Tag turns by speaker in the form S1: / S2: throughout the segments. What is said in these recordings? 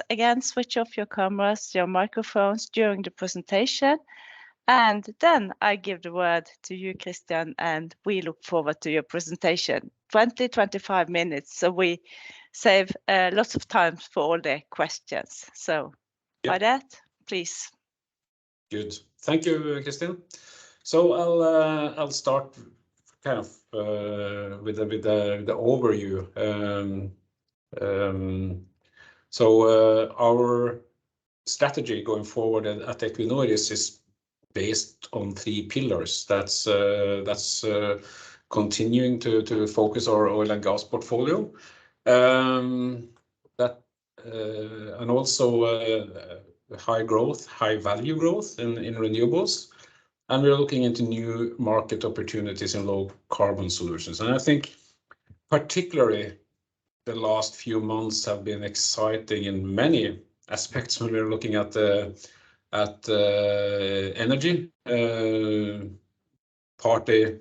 S1: again, switch off your cameras, your microphones during the presentation. And then I give the word to you, Kristian, and we look forward to your presentation. 20-25 minutes, so we save lots of time for all the questions. So by that, please.
S2: Good. Thank you, Kristian. So I'll start kind of with the overview. So our strategy going forward at Equinors is based on 3 pillars. That's continuing to focus our oil and gas portfolio, and also high growth, high value growth in renewables. And we're looking into new market opportunities in low carbon solutions. And I think particularly the last few months have been exciting in many aspects when we're looking at energy, partly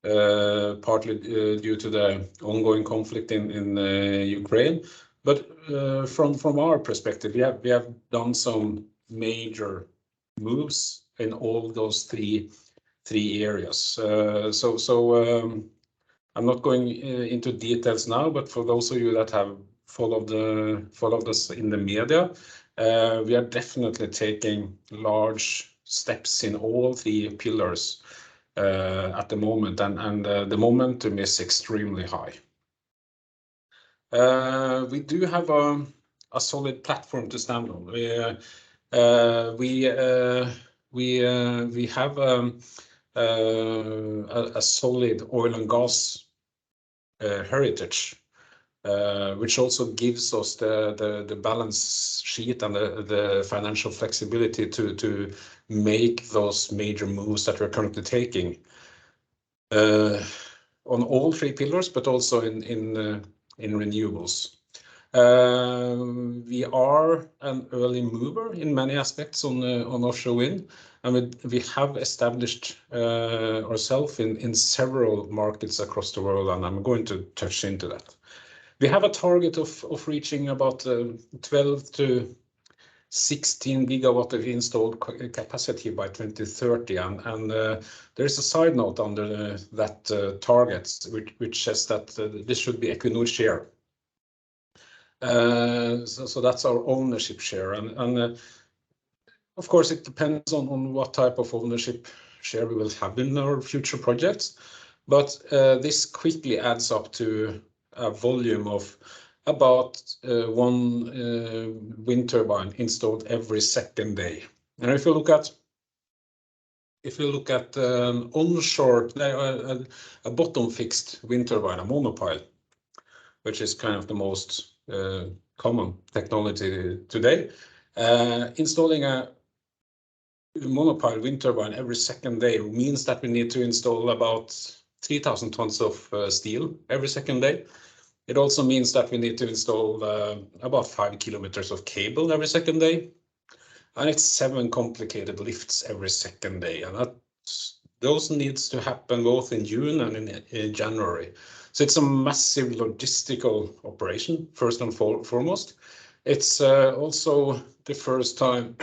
S2: due to the ongoing conflict in Ukraine. But from our perspective, we have done some major moves in all those three areas. So I'm not going into details now, but for those of you that have followed us in the media, we are definitely taking large steps in all 3 pillars at the moment, and the momentum is extremely high. We do have a solid platform to stand on. We have a solid oil and gas heritage, which also gives us the balance sheet and the financial flexibility to make those major moves that we're currently taking on all 3 pillars, but also in renewables. We are an early mover in many aspects on offshore wind, and we have established ourselves in several markets across the world, and I'm going to touch into that. We have a target of reaching about 12 to 16 gigawatt of installed capacity by 2030, and there is a side note under that target, which says that this should be Equinors share. So that's our ownership share, and of course it depends on what type of ownership share we will have in our future projects, but this quickly adds up to a volume of about 1 wind turbine installed every second day. And if you look at onshore, a bottom fixed wind turbine, a monopile, which is kind of the most common technology today, installing a monopile wind turbine every second day means that we need to install about 3,000 tons of steel every second day. It also means that we need to install about 5 kilometers of cable every second day, and it's 7 complicated lifts every second day, and those needs to happen both in June and in January. So it's a massive logistical operation, first and foremost. It's also the first time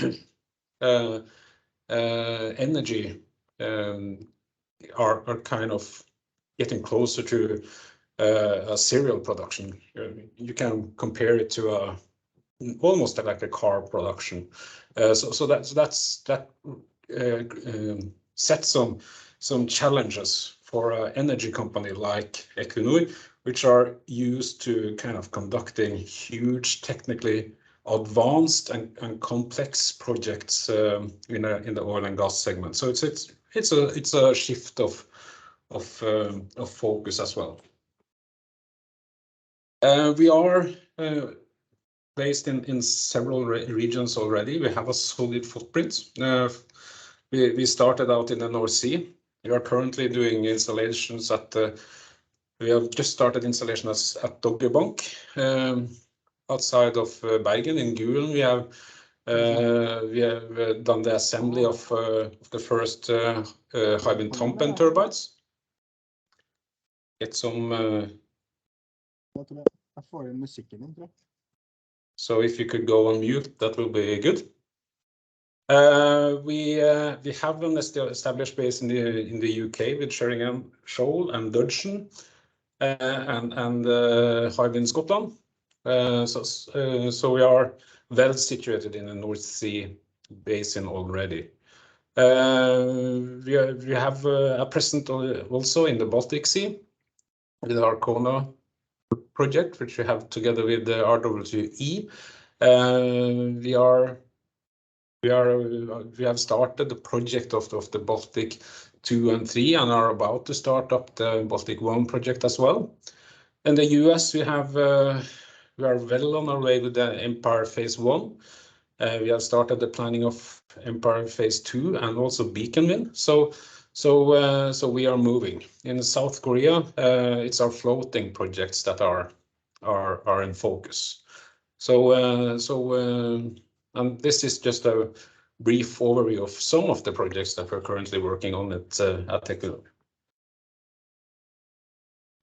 S2: energy are kind of getting closer to a serial production. You can compare it to almost like a car production. So that sets some challenges for an energy company like Equinor, which are used to kind of conducting huge, technically advanced and complex projects in the oil and gas segment. So it's a shift of focus as well. We are based in several regions already. We have a solid footprint. We started out in the North Sea. We are currently doing installations we have just started installations at Dogger Bank, outside of Bergen in Gulen. We have done the assembly of the first Hywind Tampen turbines. Get some.
S3: Jeg får inn musikken din, tror jeg.
S2: So if you could go on mute, that will be good. We have an established base in the UK with Sheringham Shoal and Dudgeon and Hywind Scotland. So we are well situated in the North Sea basin already. We have a presence also in the Baltic Sea with our Kona project, which we have together with the RWE. We have started the project of the Baltic 2 and 3 and are about to start up the Baltic 1 project as well. In the US, we are well on our way with the Empire Phase 1. We have started the planning of Empire Phase 2 and also Beacon Wind. So we are moving. In South Korea, it's our floating projects that are in focus. And this is just a brief overview of some of the projects that we're currently working on at Equinor.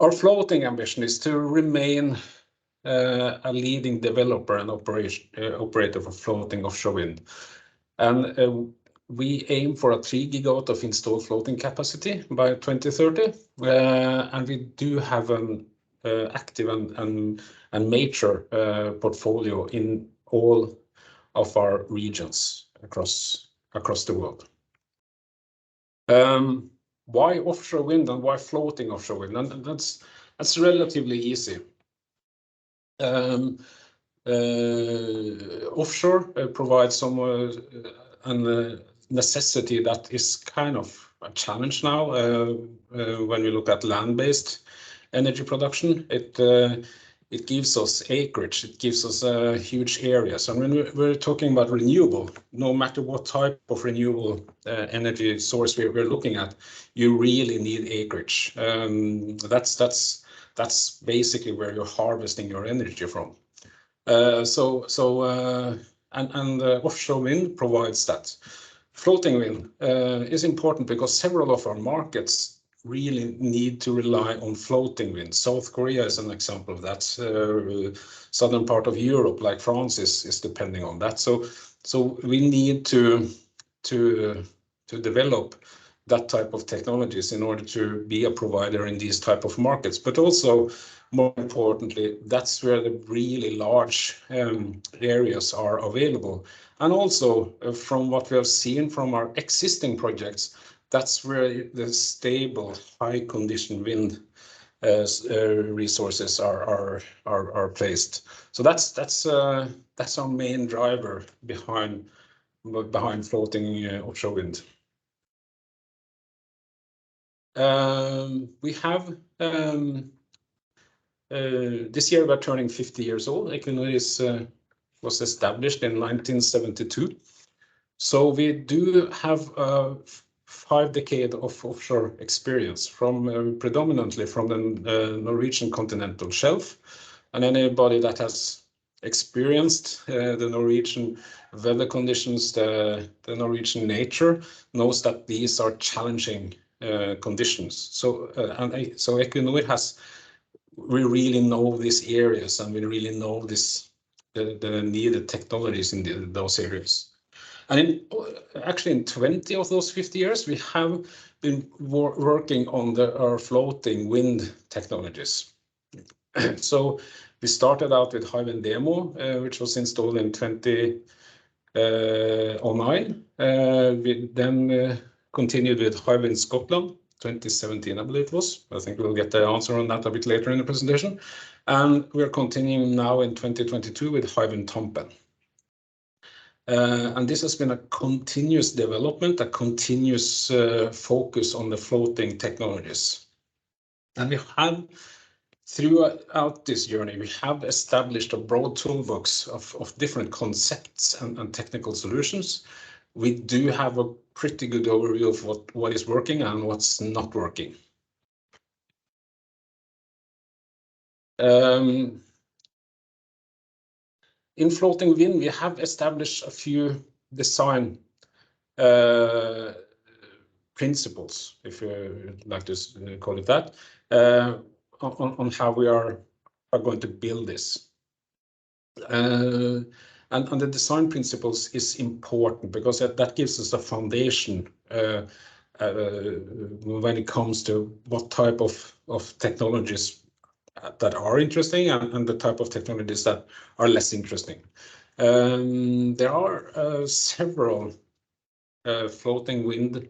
S2: Our floating ambition is to remain a leading developer and operator for floating offshore wind. And we aim for a 3 gigawatt of installed floating capacity by 2030. And we do have an active and major portfolio in all of our regions across the world. Why offshore wind and why floating offshore wind? And that's relatively easy. Offshore provides some a necessity that is kind of a challenge now when we look at land-based energy production. It gives us acreage, it gives us huge areas. And when we're talking about renewable, no matter what type of renewable energy source we're looking at, you really need acreage. That's basically where you're harvesting your energy from. Offshore wind provides that. Floating wind is important because several of our markets really need to rely on floating wind. South Korea is an example of that. Southern part of Europe, like France, is depending on that. So we need to develop that type of technologies in order to be a provider in these type of markets. But also, more importantly, that's where the really large areas are available. And also, from what we have seen from our existing projects, that's where the stable, high-condition wind resources are placed. So that's our main driver behind floating offshore wind. We have this year we're turning 50 years old. Equinor was established in 1972. So we do have 5 decades of offshore experience from predominantly from the Norwegian continental shelf. And anybody that has experienced the Norwegian weather conditions, the Norwegian nature, knows that these are challenging conditions. So Equinor we really know these areas, and we really know the needed technologies in those areas. And actually in 20 of those 50 years, we have been working on our floating wind technologies. So we started out with Hywind Demo, which was installed in 2009. We then continued with Hywind Scotland, 2017, I believe it was. I think we'll get the answer on that a bit later in the presentation. And we're continuing now in 2022 with Hywind Tampen. And this has been a continuous development, a continuous focus on the floating technologies. And we have, throughout this journey, we have established a broad toolbox of different concepts and technical solutions. We do have a pretty good overview of what is working and what's not working. In floating wind, we have established a few design principles, if you like to call it that, on how we are going to build this. And the design principles is important because that gives us a foundation when it comes to what type of technologies that are interesting and the type of technologies that are less interesting. There are several floating wind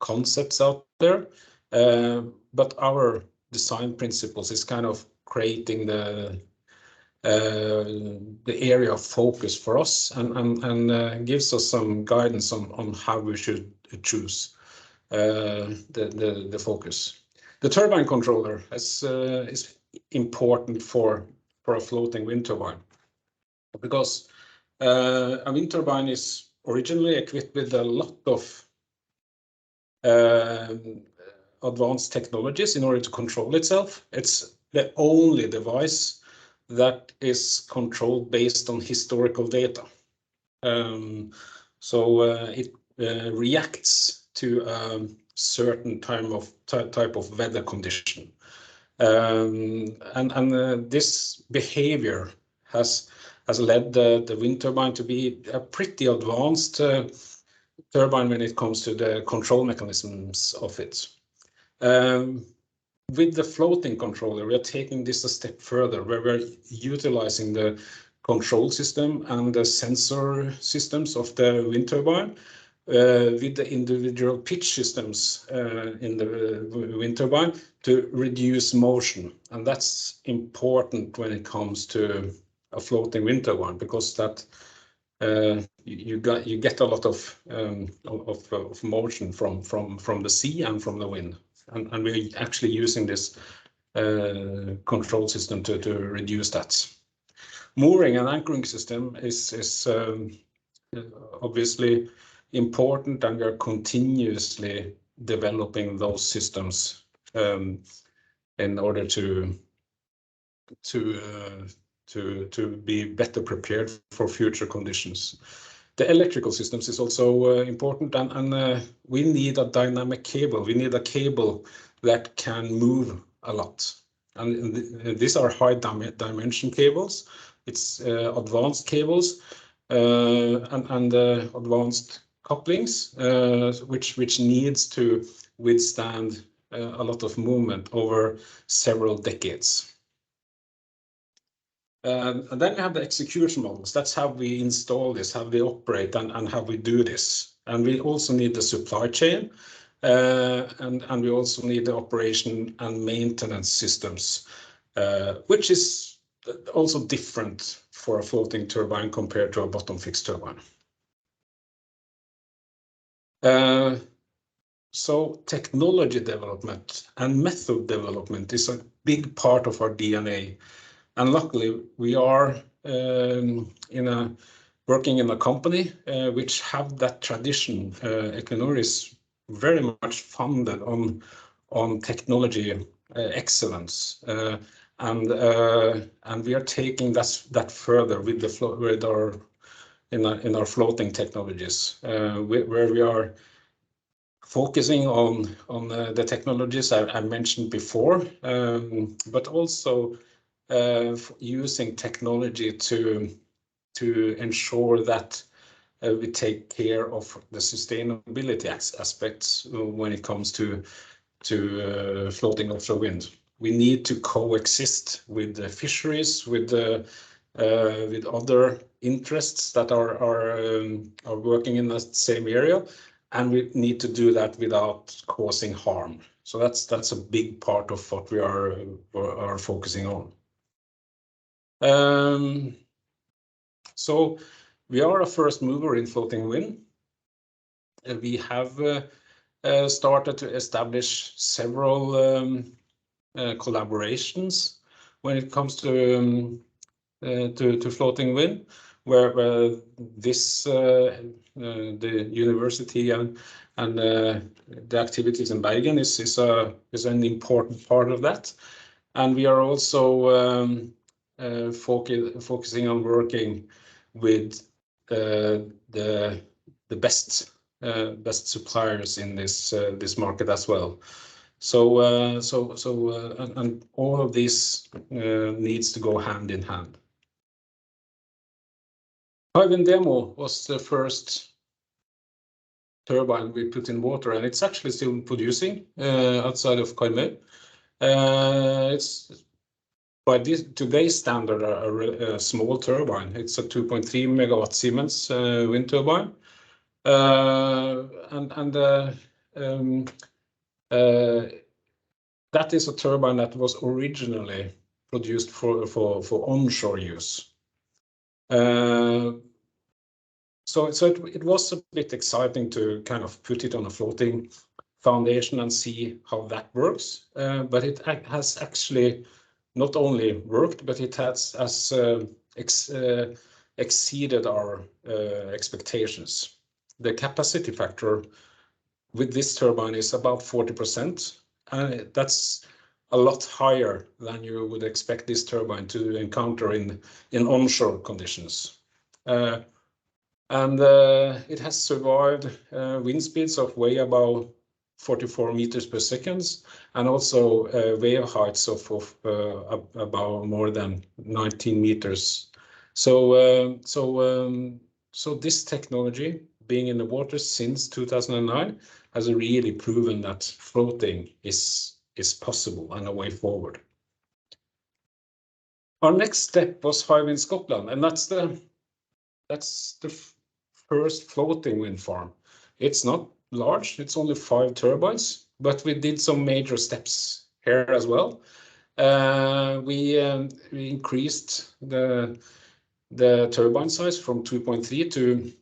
S2: concepts out there, but our design principles is kind of creating the area of focus for us and gives us some guidance on how we should choose the focus. The turbine controller is important for a floating wind turbine because a wind turbine is originally equipped with a lot of advanced technologies in order to control itself. It's the only device that is controlled based on historical data. So it reacts to a certain type of weather condition. And this behavior has led the wind turbine to be a pretty advanced turbine when it comes to the control mechanisms of it. With the floating controller, we are taking this a step further, where we're utilizing the control system and the sensor systems of the wind turbine with the individual pitch systems in the wind turbine to reduce motion. And that's important when it comes to a floating wind turbine, because that you get a lot of motion from the sea and from the wind. And we're actually using this control system to reduce that. Mooring and anchoring system is obviously important, and we are continuously developing those systems in order to be better prepared for future conditions. The electrical systems is also important, and we need a dynamic cable. We need a cable that can move a lot. And these are high dimension cables. It's advanced cables and advanced couplings, which needs to withstand a lot of movement over several decades. And then we have the execution models. That's how we install this, how we operate, and how we do this. And we also need the supply chain, and we also need the operation and maintenance systems, which is also different for a floating turbine compared to a bottom fixed turbine. So technology development and method development is a big part of our DNA. And luckily, we are working in a company which have that tradition. Equinor is very much founded on technology excellence, and we are taking that further with our floating technologies, where we are focusing on the technologies I mentioned before, but also using technology to ensure that we take care of the sustainability aspects when it comes to floating offshore wind. We need to coexist with the fisheries, with other interests that are working in the same area, and we need to do that without causing harm. So that's a big part of what we are focusing on. So we are a first mover in floating wind. We have started to establish several collaborations when it comes to floating wind, where this the university and the activities in Bergen is an important part of that, and we are also focusing on working with the best suppliers in this market as well. So and all of this needs to go hand in hand. Hywind Demo was the first turbine we put in water, and it's actually still producing outside of Karmøy. It's by today's standard a small turbine. It's a 2.3 megawatt Siemens wind turbine, that is a turbine that was originally produced for onshore use. So it was a bit exciting to kind of put it on a floating foundation and see how that works. But it has actually not only worked, but it has exceeded our expectations. The capacity factor with this turbine is about 40%, and that's a lot higher than you would expect this turbine to encounter in onshore conditions. It has survived wind speeds of way above 44 meters per second, and also wave heights of about more than 19 meters. So this technology, being in the water since 2009, has really proven that floating is possible and a way forward. Our next step was Hywind Scotland, and that's the first floating wind farm. It's not large, it's only 5 turbines, but we did some major steps here as well. We increased the turbine size from 2.3 to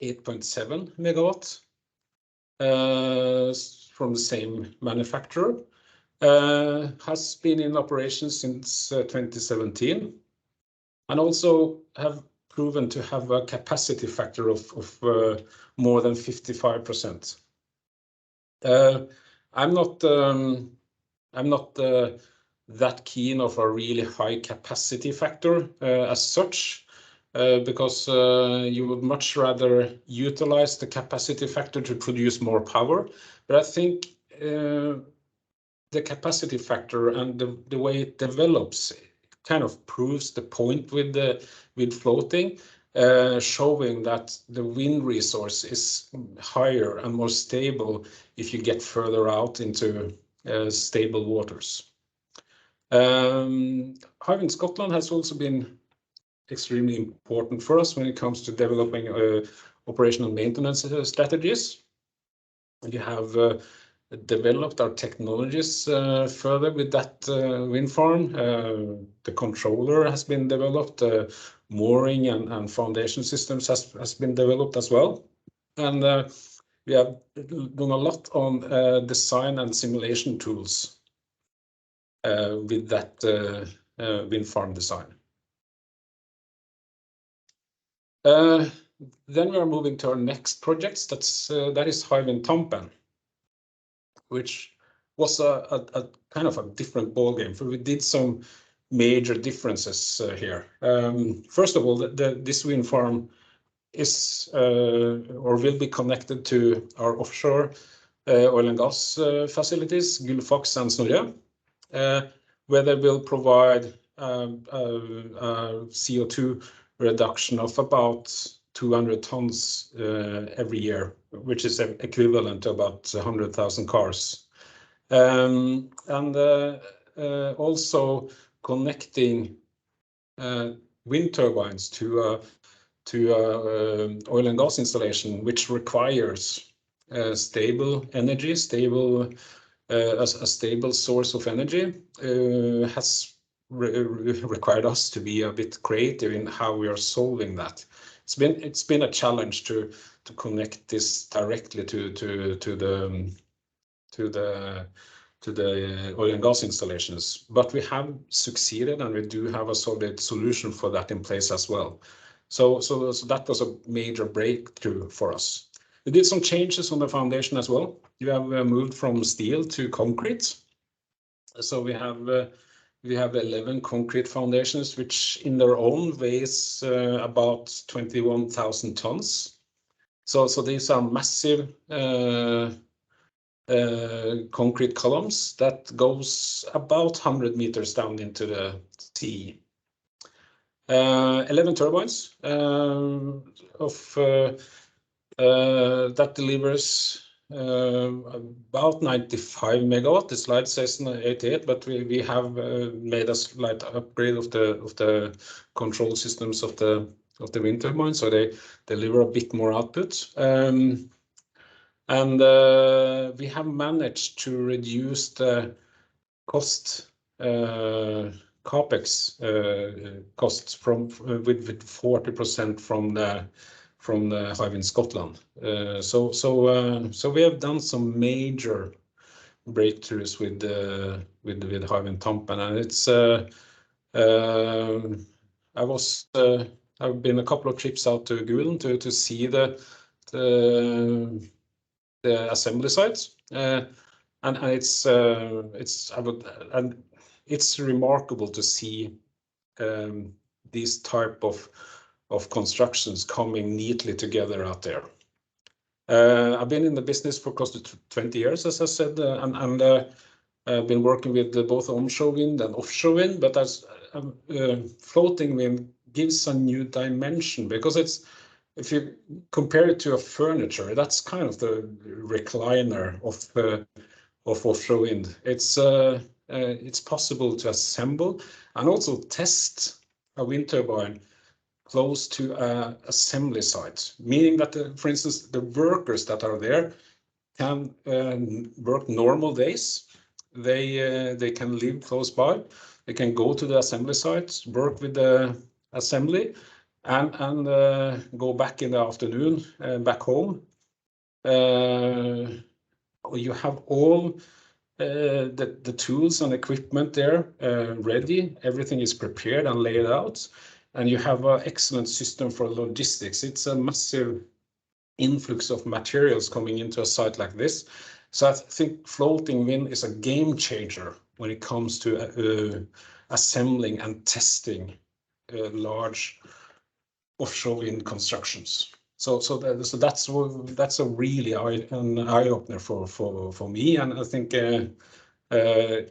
S2: 8.7 megawatt from the same manufacturer. Has been in operation since 2017, and also have proven to have a capacity factor of more than 55%. I'm not that keen of a really high capacity factor as such, because you would much rather utilize the capacity factor to produce more power. But I think the capacity factor and the way it develops kind of proves the point with floating, showing that the wind resource is higher and more stable if you get further out into stable waters. Hywind Scotland has also been extremely important for us when it comes to developing operational maintenance strategies. We have developed our technologies further with that wind farm. The controller has been developed, mooring and foundation systems has been developed as well. And we have done a lot on design and simulation tools with that wind farm design. Then we are moving to our next projects. That is Hywind Tampen, which was a kind of a different ballgame. For we did some major differences here. First of all, this wind farm is or will be connected to our offshore oil and gas facilities, Gullfaks and Snorre, where they will provide CO2 reduction of about 200 tons every year, which is equivalent to about 100,000 cars. And also connecting wind turbines to oil and gas installation, which requires stable energy, a stable source of energy, has required us to be a bit creative in how we are solving that. It's been a challenge to connect this directly to the oil and gas installations, but we have succeeded, and we do have a solid solution for that in place as well. So that was a major breakthrough for us. We did some changes on the foundation as well. We have moved from steel to concrete. So we have 11 concrete foundations, which in their own weighs about 21,000 tons. So these are massive concrete columns that goes about 100 meters down into the sea. 11 turbines that delivers about 95 megawatt. The slide says 88, but we have made a slight upgrade of the control systems of the wind turbine, so they deliver a bit more output. And we have managed to reduce the cost, capex costs with 40% from the Hywind Scotland. So we have done some major breakthroughs with Hywind Tampen, and it's I've been a couple of trips out to Gulen to see the assembly sites, and it's remarkable to see these type of constructions coming neatly together out there. I've been in the business for close to 20 years, as I said, and I've been working with both onshore wind and offshore wind, but as floating wind gives a new dimension, because it's, if you compare it to a furniture, that's kind of the recliner of offshore wind. It's possible to assemble and also test a wind turbine close to an assembly site, meaning that, for instance, the workers that are there can work normal days. They can live close by. They can go to the assembly site, work with the assembly, and go back in the afternoon back home. You have all the tools and equipment there ready. Everything is prepared and laid out, and you have an excellent system for logistics. It's a massive influx of materials coming into a site like this. So I think floating wind is a game changer when it comes to assembling and testing large offshore wind constructions. So that's a really an eye-opener for me, and I think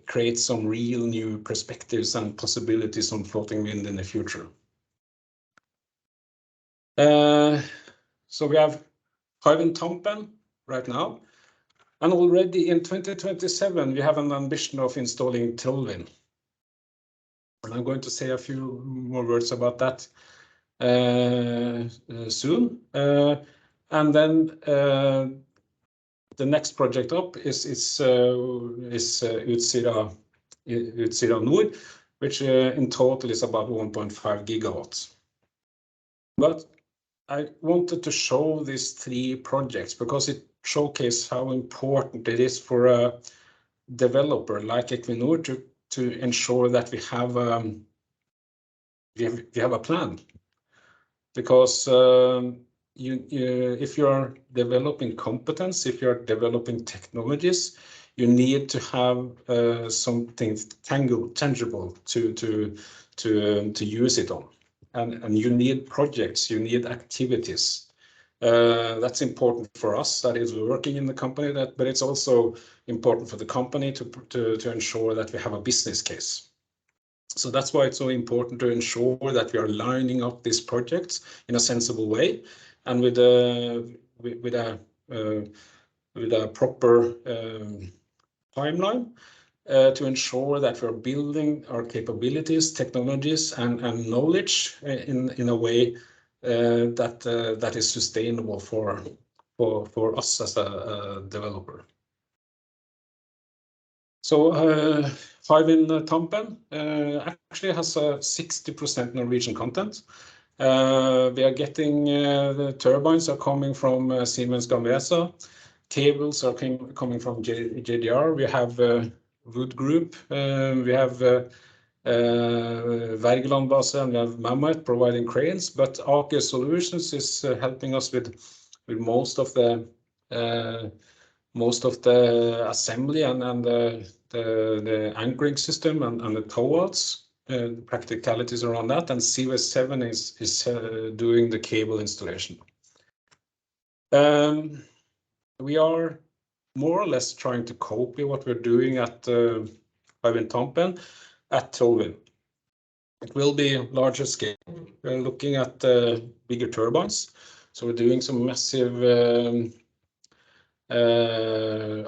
S2: creates some real new perspectives and possibilities on floating wind in the future. So we have Hywind Tampen right now, and already in 2027 we have an ambition of installing Trollvind. And I'm going to say a few more words about that soon. And then the next project up is Utsira Nord, which in total is about 1.5 gigawatts. But I wanted to show these 3 projects because it showcases how important it is for a developer like Equinor to ensure that we have a plan. Because if you're developing competence, if you're developing technologies, you need to have something tangible to use it on, and you need projects, you need activities. That's important for us that is working in the company, but it's also important for the company to ensure that we have a business case. So that's why it's so important to ensure that we are lining up these projects in a sensible way, and with a proper timeline to ensure that we're building our capabilities, technologies, and knowledge in a way that is sustainable for us as a developer. So Hywind Tampen actually has a 60% Norwegian content. We are getting the turbines are coming from Siemens Gamesa. Cables are coming from JDR. We have Wood Group. We have Wergelandbase, and we have Mammoth providing cranes. But Aker Solutions is helping us with most of the assembly and the anchoring system and the towouts, the practicalities around that, and CW7 is doing the cable installation. We are more or less trying to copy what we're doing at Hywind Tampen at Trollvind. It will be larger scale. We're looking at bigger turbines. So we're doing some massive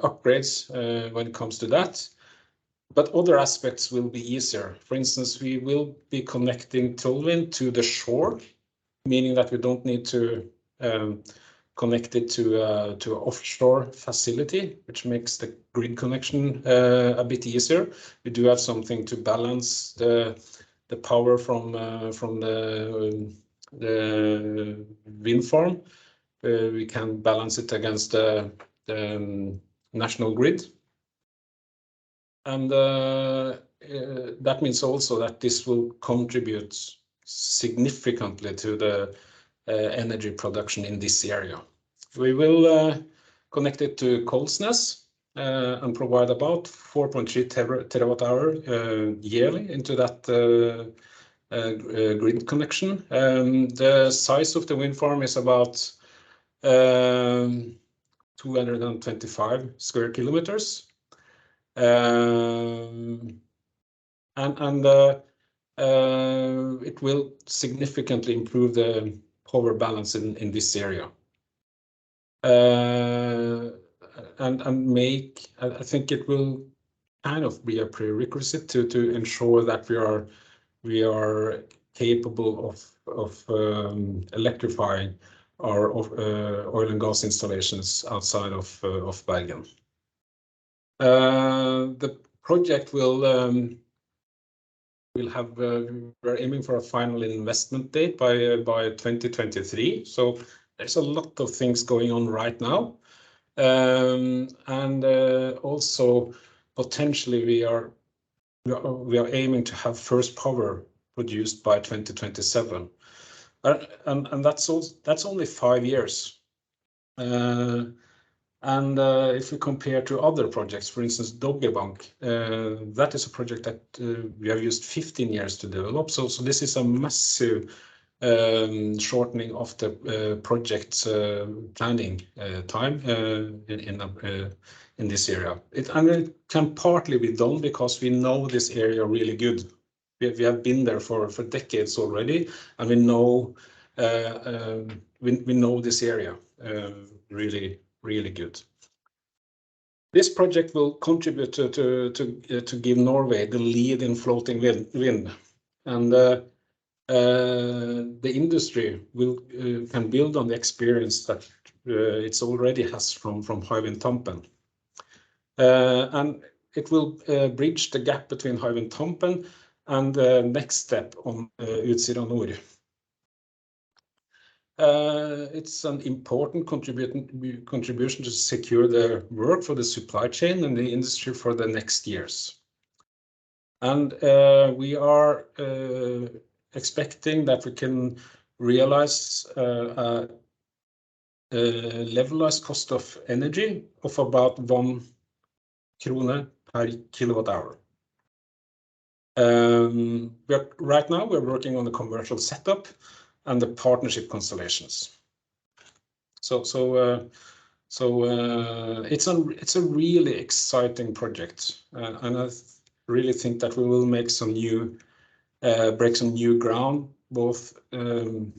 S2: upgrades when it comes to that. But other aspects will be easier. For instance, we will be connecting Trollvind to the shore, meaning that we don't need to connect it to an offshore facility, which makes the grid connection a bit easier. We do have something to balance the power from the wind farm. We can balance it against the national grid. And that means also that this will contribute significantly to the energy production in this area. We will connect it to Kolsnes and provide about 4.3 terawatt-hour yearly into that grid connection. The size of the wind farm is about 225 square kilometers. It will significantly improve the power balance in this area. I think it will kind of be a prerequisite to ensure that we are capable of electrifying our oil and gas installations outside of Bergen. The project will have we're aiming for a final investment date by 2023. So there's a lot of things going on right now, and also potentially we are aiming to have first power produced by 2027, and that's only 5 years. If we compare to other projects, for instance, Doggerbank, that is a project that we have used 15 years to develop. So this is a massive shortening of the project planning time in this area. It can partly be done because we know this area really good. We have been there for decades already, and we know this area really good. This project will contribute to give Norway the lead in floating wind, and the industry can build on the experience that it already has from Hywind Tampen, and it will bridge the gap between Hywind Tampen and the next step on Utsira Nord. It's an important contribution to secure the work for the supply chain and the industry for the next years. And we are expecting that we can realize a levelized cost of energy of about 1 krone per kilowatt hour. Right now we're working on the commercial setup and the partnership constellations. So it's a really exciting project, and I really think that we will make some break some new ground, both when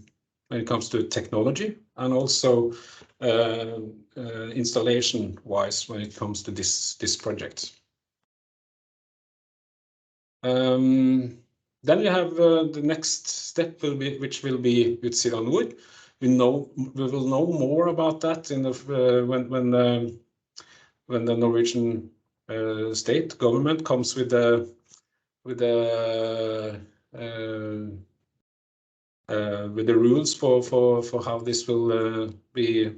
S2: it comes to technology and also installation-wise when it comes to this project. Then we have the next step which will be Utsira Nord. We will know more about that in when the Norwegian state government comes with the rules for how this will be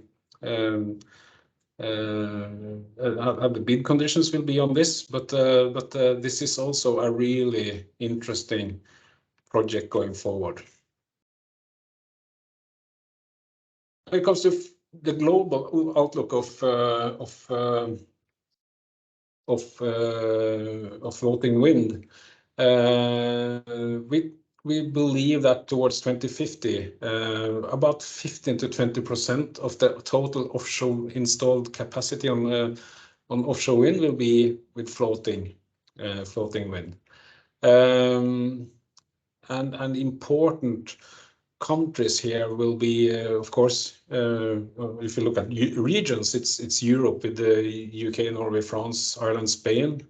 S2: how the bid conditions will be on this, but this is also a really interesting project going forward. When it comes to the global outlook of floating wind, we believe that towards 2050, about 15 to 20% of the total offshore installed capacity on offshore wind will be with floating wind. and important countries here will be, of course, if you look at regions, it's Europe with the UK, Norway, France, Ireland, Spain,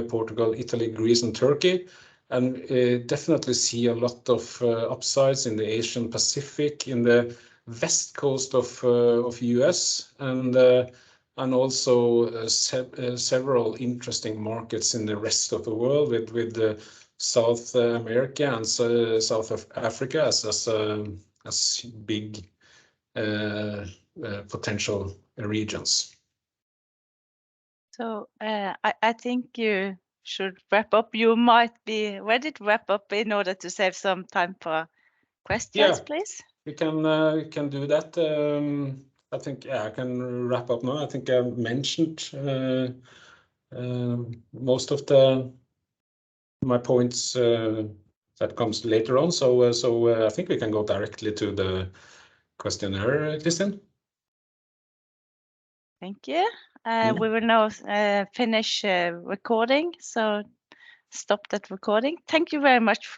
S2: Portugal, Italy, Greece, and Turkey. And definitely see a lot of upsides in the Asian Pacific, in the west coast of US, and also several interesting markets in the rest of the world with South America and South of Africa as big potential regions.
S1: So I think you should wrap up. You might be ready to wrap up in order to save some time for questions, please.
S2: We can do that. I think I can wrap up now. I think I mentioned most of my points that comes later on. So I think we can go directly to the questionnaire, Kristian.
S1: Thank you. We will now finish recording. So stop that recording. Thank you very much for